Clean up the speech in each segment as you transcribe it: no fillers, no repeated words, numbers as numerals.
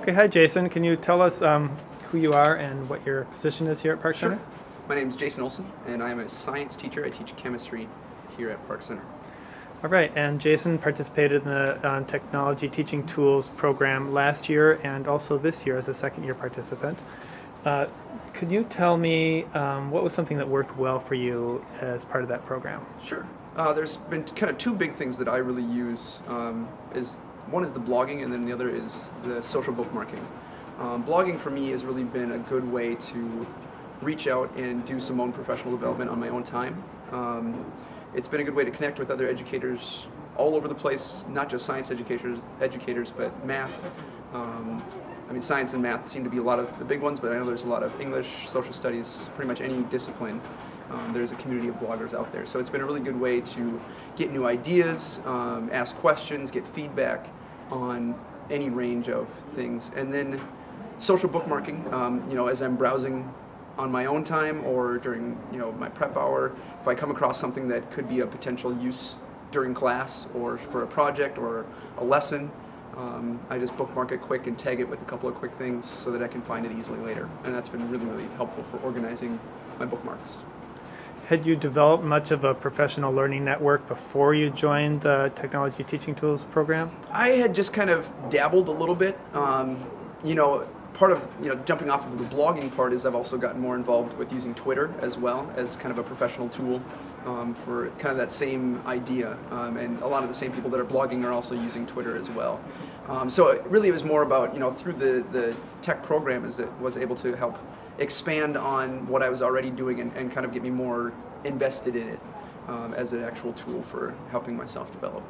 Okay, hi Jason. Can you tell us who you are and what your position is here at Park Sure. Center? My name is Jason Olson, and I am a science teacher. I teach chemistry here at Park Center. All right, and Jason participated in the Technology Teaching Tools program last year and also this year as a second-year participant. Uh, could you tell me what was something that worked well for you as part of that program? Sure. There's been kind of two big things that I really use. One is the blogging, and then the other is the social bookmarking. Blogging for me has really been a good way to reach out and do some own professional development on my own time. It's been a good way to connect with other educators all over the place, not just science educators, but math. Science and math seem to be a lot of the big ones, but I know there's a lot of English, social studies, pretty much any discipline. There's a community of bloggers out there. So it's been a really good way to get new ideas, ask questions, get feedback on any range of things. And then social bookmarking, as I'm browsing on my own time or during my prep hour, if I come across something that could be a potential use during class or for a project or a lesson, I just bookmark it quick and tag it with a couple of quick things so that I can find it easily later. And that's been really, really helpful for organizing my bookmarks. Had you developed much of a professional learning network before you joined the Technology Teaching Tools program? I had just kind of dabbled a little bit. Part of jumping off of the blogging part is I've also gotten more involved with using Twitter as well as kind of a professional tool for kind of that same idea. And a lot of the same people that are blogging are also using Twitter as well. So it really was more about, through the tech program is it was able to help expand on what I was already doing and kind of get me more invested in it as an actual tool for helping myself develop.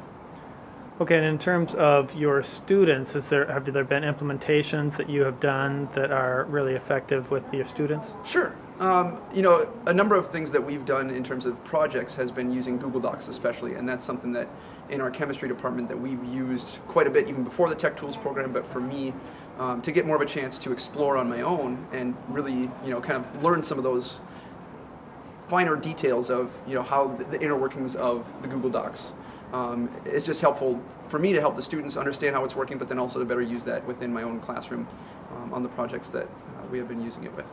Okay, and in terms of your students, have there been implementations that you have done that are really effective with your students? Sure. A number of things that we've done in terms of projects has been using Google Docs especially, and that's something that in our chemistry department that we've used quite a bit even before the Tech Tools program, but for me, to get more of a chance to explore on my own and really, kind of learn some of those finer details of, how the inner workings of the Google Docs. It's just helpful for me to help the students understand how it's working, but then also to better use that within my own classroom on the projects that we have been using it with.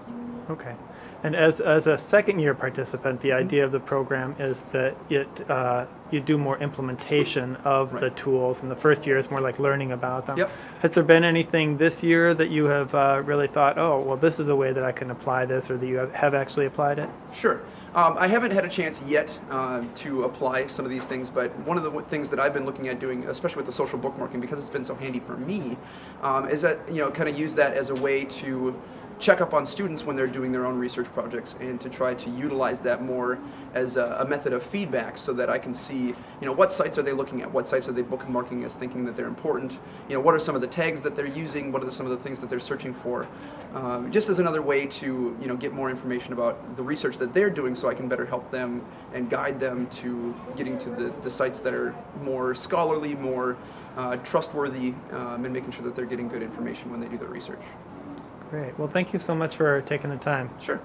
Okay. And as a second-year participant, the idea of the program is that you do more implementation of the tools, and the first year is more like learning about them. Yep. Has there been anything this year that you have really thought, oh, well, this is a way that I can apply this, or that you have actually applied it? Sure. I haven't had a chance yet to apply some of these things, but one of the things that I've been looking at doing, especially with the social bookmarking, because it's been so handy for me, is that, kind of use that as a way to check up on students when they're doing their own research projects and to try to utilize that more as a method of feedback so that I can see, what sites are they looking at, what sites are they bookmarking as thinking that they're important, what are some of the tags that they're using, what are some of the things that they're searching for, just as another way to, get more information about the research that they're doing so I can better help them and guide them to getting to the sites that are more scholarly, more trustworthy, and making sure that they're getting good information when they do their research. Great. Well, thank you so much for taking the time. Sure.